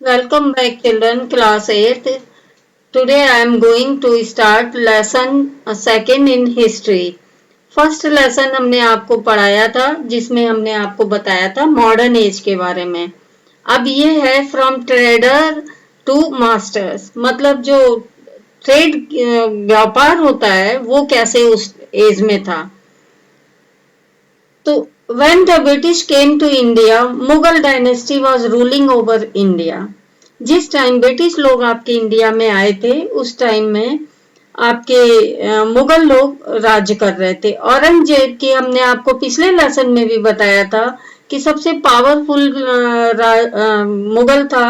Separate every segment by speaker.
Speaker 1: Welcome back children, class 8th. Today I am going to start lesson second in history. First lesson हमने आपको पढ़ाया था जिसमें हमने आपको बताया था मॉडर्न एज के बारे में। अब ये है फ्रॉम ट्रेडर टू मास्टर्स, मतलब जो ट्रेड व्यापार होता है वो कैसे उस एज में था। तो when the British came to India, Mughal dynasty was ruling over India. जिस टाइम ब्रिटिश लोग आपके इंडिया में आए थे उस टाइम में आपके मुगल लोग राज्य कर रहे थे। औरंगजेब की हमने आपको पिछले लेसन में भी बताया था कि सबसे पावरफुल मुगल था।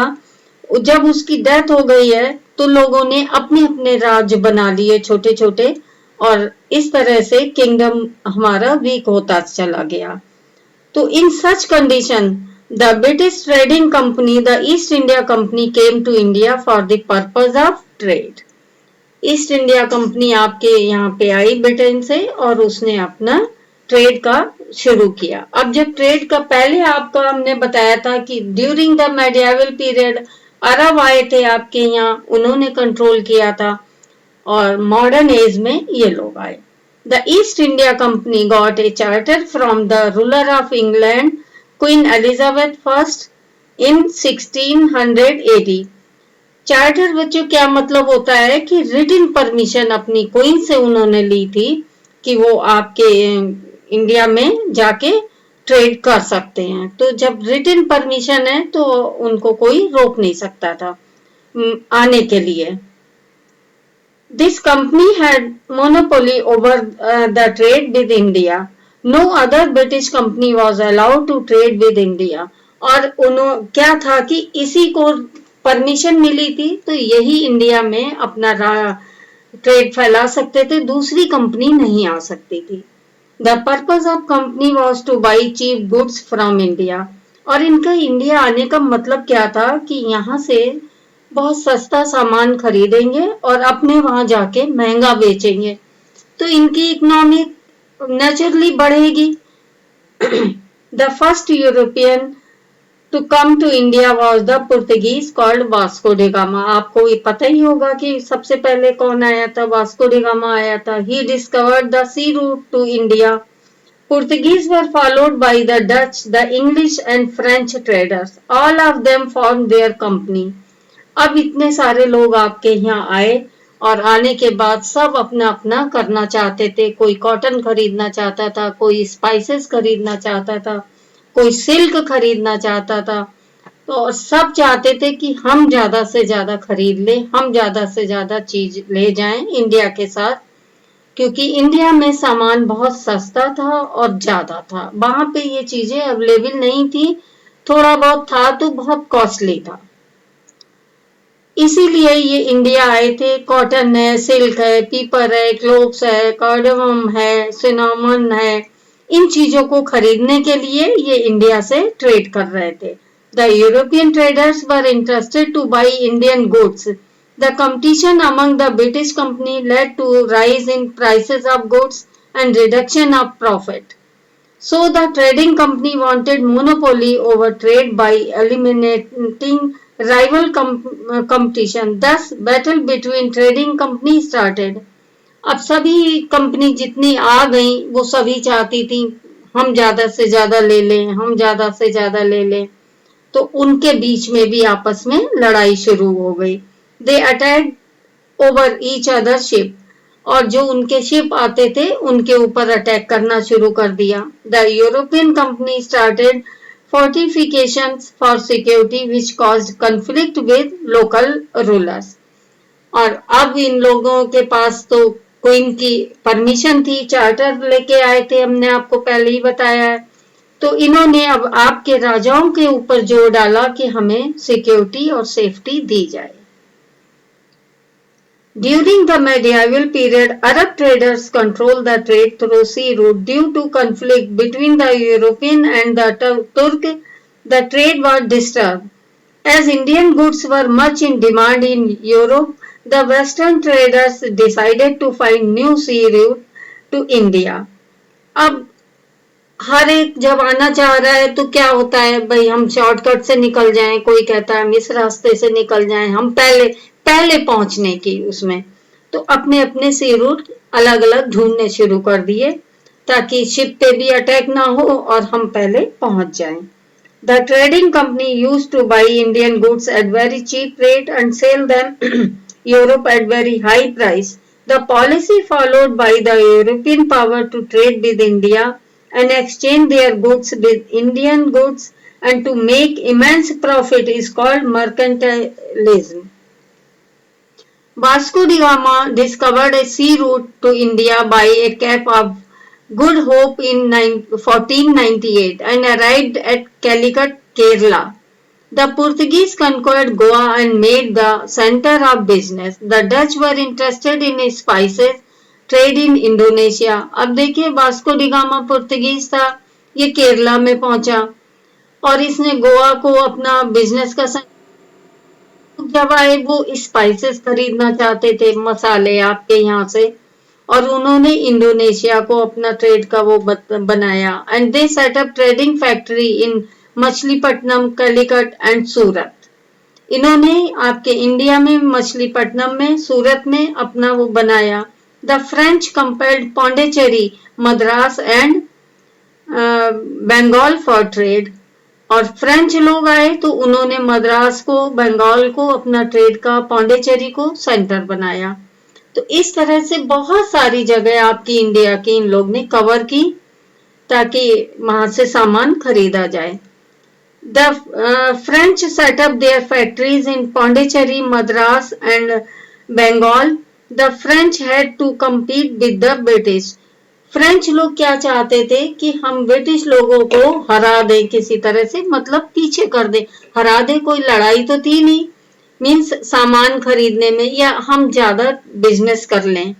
Speaker 1: जब उसकी डेथ हो गई है तो लोगों ने अपने अपने राज्य बना लिए छोटे छोटे, और इस तरह से किंगडम हमारा वीक होता चला गया। तो in such condition, the British trading company, the East India Company came to India for the purpose of trade. East India company आपके यहाँ पे आई ब्रिटेन से और उसने अपना ट्रेड का शुरू किया। अब जब ट्रेड का पहले आपका हमने बताया था कि ड्यूरिंग द मेडिएवल पीरियड अरब आए थे आपके यहाँ, उन्होंने कंट्रोल किया था, और मॉडर्न एज में ये लोग आए। The east India company got a charter from the ruler of England queen Elizabeth first in 1680। Charter बच्चों क्या मतलब होता है कि रिटन परमिशन अपनी क्वीन से उन्होंने ली थी कि वो आपके इंडिया में जाके ट्रेड कर सकते हैं। तो जब रिटन परमिशन है तो उनको कोई रोक नहीं सकता था आने के लिए। This company had monopoly over the trade with India. No other British company was allowed to trade with India. और उन्हों क्या था कि इसी को परमिशन मिली थी तो यही इंडिया में अपना ट्रेड फैला सकते थे, दूसरी कंपनी नहीं आ सकती थी। The purpose of company was to buy cheap goods from India. और इनका इंडिया आने का मतलब क्या था कि यहाँ से बहुत सस्ता सामान खरीदेंगे और अपने वहां जाके महंगा बेचेंगे, तो इनकी इकोनॉमी नेचुरली बढ़ेगी। The first European to come to India was the Portuguese called Vasco da Gama. आपको ये पता ही होगा कि सबसे पहले कौन आया था, वास्को डे गामा आया था। He discovered the sea route to India. Portuguese were followed by the Dutch, the English and French traders. All of them formed their company. अब इतने सारे लोग आपके यहाँ आए और आने के बाद सब अपना अपना करना चाहते थे। कोई कॉटन खरीदना चाहता था, कोई स्पाइसेस खरीदना चाहता था, कोई सिल्क खरीदना चाहता था। तो सब चाहते थे कि हम ज्यादा से ज्यादा खरीद लें, हम ज्यादा से ज्यादा चीज ले जाएं इंडिया के साथ, क्योंकि इंडिया में सामान बहुत सस्ता था और ज्यादा था। वहां पे ये चीजें अवेलेबल नहीं थी, थोड़ा बहुत था तो बहुत कॉस्टली था। इसीलिए ये इंडिया आए थे। कॉटन है, सिल्क है, पीपर है, क्लोव्स है, कार्डमम है, सिनामन है, इन चीजों को खरीदने के लिए ये इंडिया से ट्रेड कर रहे थे। The European traders were interested to buy Indian goods. The competition among the British company led to rise in prices of goods and reduction of profit. So the trading company wanted monopoly over trade by eliminating rival competition. Thus, battle between trading companies started. अब सभी company जितनी आ गई वो सभी चाहती थी हम ज्यादा से ज्यादा ले लें, हम ज्यादा से ज्यादा ले लें, तो उनके बीच में भी आपस में लड़ाई शुरू हो गई। They attack over each other ship, और जो उनके शिप आते थे उनके ऊपर अटैक करना शुरू कर दिया। The European company started fortifications for security which caused conflict with local rulers. और अब इन लोगों के पास तो क्वीन की परमिशन थी, चार्टर लेके आए थे, हमने आपको पहले ही बताया है। तो इन्होंने अब आपके राजाओं के ऊपर जोर डाला कि हमें सिक्योरिटी और सेफ्टी दी जाए। During the medieval period, Arab traders controlled the trade through sea route. Due to conflict between the European and the Turk, the trade was disturbed. As Indian goods were much in demand in Europe, the Western traders decided to find new sea route to India. अब हर एक जब आना चाह रहा है तो क्या होता है भाई, हम शॉर्टकट से निकल जाएं, कोई कहता है हम इस रास्ते से निकल जाएं, हम पहले पहले पहुंचने की उसमें, तो अपने अपने सी रूट अलग अलग ढूंढने शुरू कर दिए ताकि शिप पे भी अटैक ना हो और हम पहले पहुंच जाएं। The trading company used to buy Indian goods at very cheap rate and sell them Europe at very high price. The policy followed by the European power to trade with India and exchange their goods with Indian goods and to make immense profit is called mercantilism. Vasco da Gama discovered a sea route to India by a Cape of Good Hope in 1498 and arrived at Calicut, Kerala. The Portuguese conquered Goa and made the center of business. The Dutch were interested in spices trade in Indonesia. अब देखिए Vasco D gamma Portuguese था, ये केरला में पहुंचा और इसने गोवा को अपना बिजनेस का, जब आए वो स्पाइसेस खरीदना चाहते थे, मसाले आपके यहाँ से, और उन्होंने इंडोनेशिया को अपना ट्रेड का वो बनाया and they set up trading factory in Machilipatnam, Calicut and Surat. इन्होंने आपके इंडिया में मछलीपट्टनम में, सूरत में अपना वो बनाया। The French compelled Pondicherry, Madras and Bengal for trade, और फ्रेंच लोग आए तो उन्होंने मद्रास को, बंगाल को अपना ट्रेड का, पौंडीचेरी को सेंटर बनाया। तो इस तरह से बहुत सारी जगह आपकी इंडिया की इन लोग ने कवर की ताकि वहां से सामान खरीदा जाए। The French set up their factories in Pondicherry, Madras and Bengal. The French had to compete with the British. French लोग क्या चाहते थे कि हम ब्रिटिश लोगों को हरा दें किसी तरह से, मतलब पीछे कर दें, हरा दें, कोई लड़ाई तो थी नहीं, मीन्स सामान खरीदने में या हम ज्यादा बिजनेस कर लें।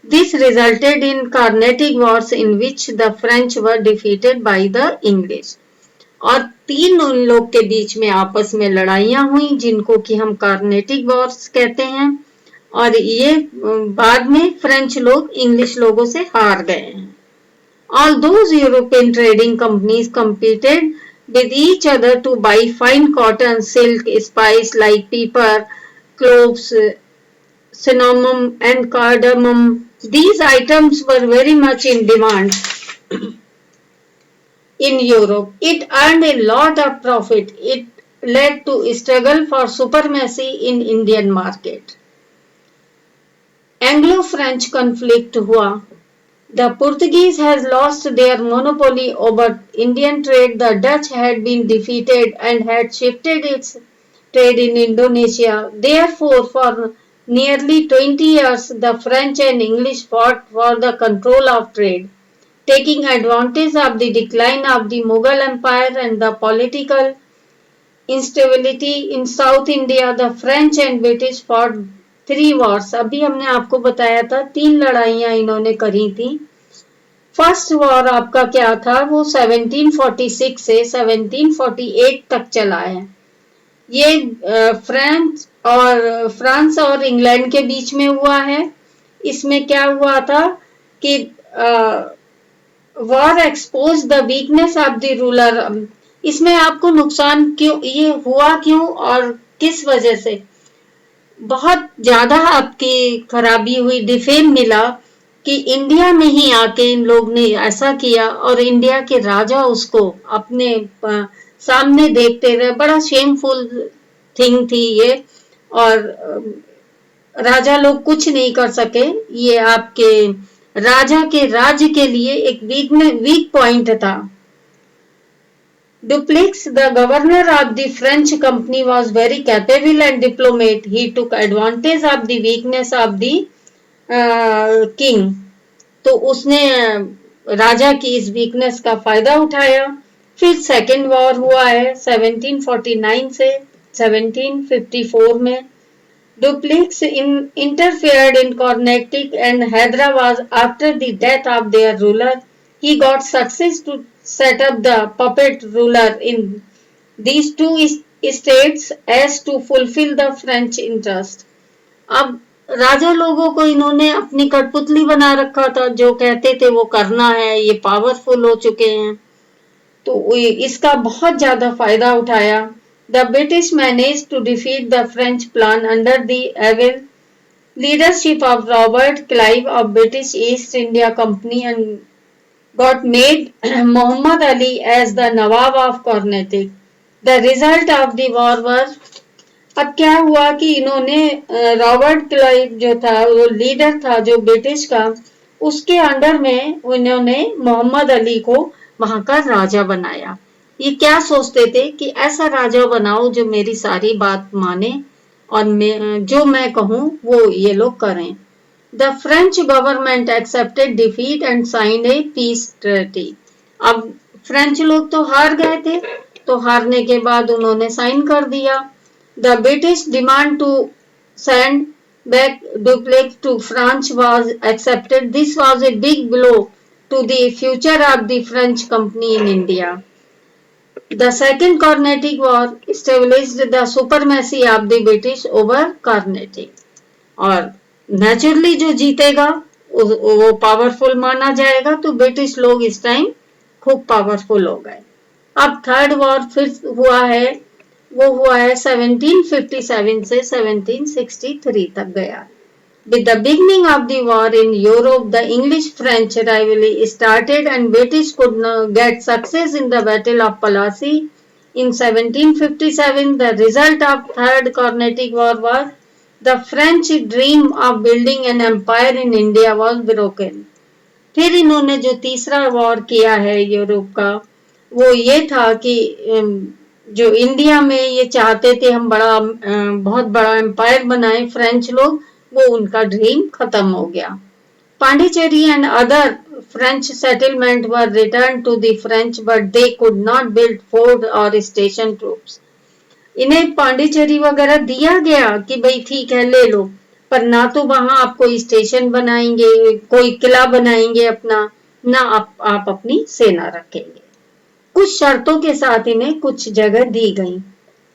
Speaker 1: This resulted in Carnatic Wars in which the French were defeated by the English. और तीन उन लोग के बीच में आपस में लड़ाइयां हुई जिनको कि हम कार्नेटिक वॉर्स कहते हैं, और ये बाद में फ्रेंच लोग इंग्लिश लोगों से हार गए हैं। All those European trading companies competed with each other to buy fine cotton, silk, spice like pepper, cloves, cinnamon and cardamom. These items were very much in demand in Europe. It earned a lot of profit. It led to a struggle for supremacy in Indian market. Anglo-French conflict हुआ। The Portuguese has lost their monopoly over Indian trade. The Dutch had been defeated and had shifted its trade in Indonesia. Therefore, for nearly 20 years, the French and English fought for the control of trade. Taking advantage of the decline of the Mughal Empire and the political instability in South India, the French and British fought 3 wars. अभी हमने आपको बताया था 3 लड़ाइयां इन्होंने करी थी। First war आपका क्या था, वो 1746 से 1748 तक चला है। ये फ्रांस और इंग्लैंड के बीच में हुआ है। इसमें क्या हुआ था कि war expose the weakness of the ruler. इसमें आपको नुकसान क्यों, ये हुआ क्यों और किस वजह से, बहुत ज्यादा आपकी खराबी हुई, डिफेम मिला कि इंडिया में ही आके इन लोग ने ऐसा किया और इंडिया के राजा उसको अपने सामने देखते रहे। बड़ा शेमफुल थिंग थी ये, और राजा लोग कुछ नहीं कर सके। ये आपके राजा के राज्य के लिए एक वीक पॉइंट था। Dupleix, the governor of the French company, was very capable and diplomat. He took advantage of the weakness of the king. तो उसने राजा की इस वीकनेस का फायदा उठाया। फिर सेकेंड वॉर हुआ है 1749 से 1754 में। Dupleix interfered in Carnatic and Hyderabad after the death of their ruler. He got success to set up the puppet ruler in these two states as to fulfill the French interest. अब राजा लोगों को इन्होंने अपनी कठपुतली बना रखा था, जो कहते थे वो करना है, ये पावरफुल हो चुके हैं, तो इसका बहुत ज्यादा फायदा उठाया। The British manage to defeat the French plan under the evil leadership of Robert Clive of British East India Company and got made Muhammad Ali as the Nawab of Carnatic. The result of the war was अब क्या हुआ कि इन्होंने Robert Clive जो था वो leader था जो ब्रिटिश का, उसके अंडर में उन्होंने मोहम्मद अली को वहां का राजा बनाया। ये क्या सोचते थे कि ऐसा राजा बनाओ जो मेरी सारी बात माने और जो मैं कहूं वो ये लोग करें। The French government accepted defeat and signed a peace treaty. अब फ्रेंच लोग तो हार गए थे, तो हारने के बाद उन्होंने साइन कर दिया। The British demand to send back Dupleix to France was accepted. This was a big blow to the future of the French company in India. The Second Carnatic War established the supremacy of the British over Carnatic. और naturally जो जीतेगा वो powerful माना जाएगा, तो British लोग इस time खूब पावरफुल हो गए। अब थर्ड वॉर फिर हुआ है, वो हुआ है 1757 से 1763 तक गया। With the beginning of the war in Europe, the English-French rivalry started and British could get success in the Battle of Plassey in 1757. The result of Third Carnatic War was the French dream of building an empire in India was broken. फिर इन्होंने जो तीसरा war किया है Europe का, वो ये था कि जो इंडिया में ये चाहते थे हम बहुत बड़ा एम्पायर बनाएं फ्रेंच लोग, वो उनका ड्रीम खत्म हो गया। Pondicherry and other French settlement were return to the French but they could not build fort or station troops. इन्हें पांडिचेरी वगैरह दिया गया कि भाई ठीक है ले लो, पर ना तो वहां आप कोई स्टेशन बनाएंगे, कोई किला बनाएंगे अपना, ना आप अपनी सेना रखेंगे। कुछ शर्तों के साथ इन्हें कुछ जगह दी गई।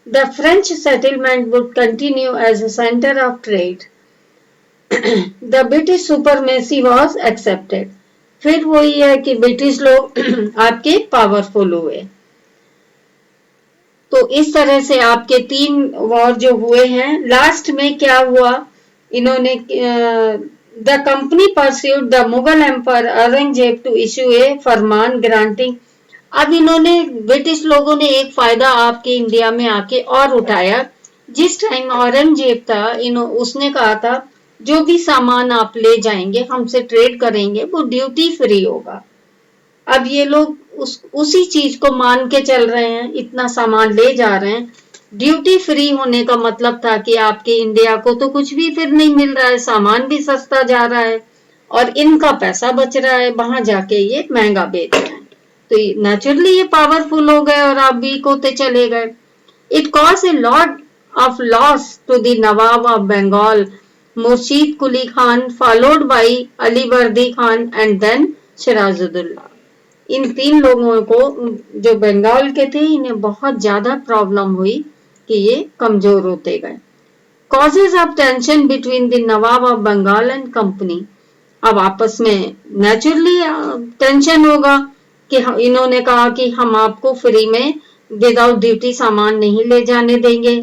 Speaker 1: The French settlement would continue as a centre of trade. The British supremacy was accepted. फिर वही है कि ब्रिटिश लोग आपके पावरफुल हुए। तो इस तरह से आपके 3 वॉर जो हुए हैं, लास्ट में क्या हुआ, इन्होंने the company persuade the Mughal empire Aurangzeb to issue a farman granting. अब इन्होंने ब्रिटिश लोगों ने एक फायदा आपके इंडिया में आके और उठाया। जिस टाइम औरंगजेब था, उसने कहा था जो भी सामान आप ले जाएंगे हमसे ट्रेड करेंगे वो ड्यूटी फ्री होगा। अब ये लोग उसी चीज को मान के चल रहे हैं, इतना सामान ले जा रहे हैं। ड्यूटी फ्री होने का मतलब था कि आपके इंडिया को तो कुछ भी फिर नहीं मिल रहा है, सामान भी सस्ता जा रहा है और इनका पैसा बच रहा है, वहां जाके ये महंगा बेच रहे हैं। तो नेचुरली ये पावरफुल हो गए और आप वीक होते चले गए। It cause a lot of loss to the nawab of Bengal Murshid Quli Khan followed by Alivardi Khan and then Sirajuddaulah. इन 3 लोगों को जो बंगाल के थे, इन्हें बहुत ज्यादा प्रॉब्लम हुई कि ये कमजोर होते गए। Causes of tension between the nawab of Bengal and company. अब आपस में नेचुरली टेंशन होगा कि इन्होंने कहा कि हम आपको फ्री में विदाउट ड्यूटी सामान नहीं ले जाने देंगे।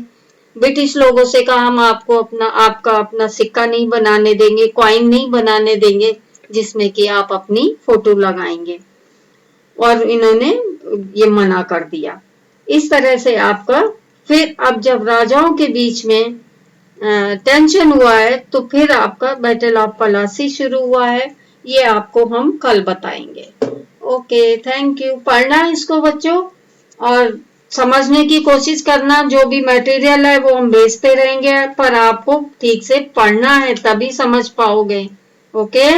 Speaker 1: ब्रिटिश लोगों से कहा हम आपको आपका अपना सिक्का नहीं बनाने देंगे, कॉइन नहीं बनाने देंगे जिसमें कि आप अपनी फोटो लगाएंगे, और इन्होंने ये मना कर दिया। इस तरह से आपका फिर अब जब राजाओं के बीच में टेंशन हुआ है, तो फिर आपका बैटल ऑफ प्लासी शुरू हुआ है। ये आपको हम कल बताएंगे। Okay, thank you. पढ़ना इसको बच्चों और समझने की कोशिश करना। जो भी मटेरियल है वो हम भेजते रहेंगे, पर आपको ठीक से पढ़ना है तभी समझ पाओगे। ओके।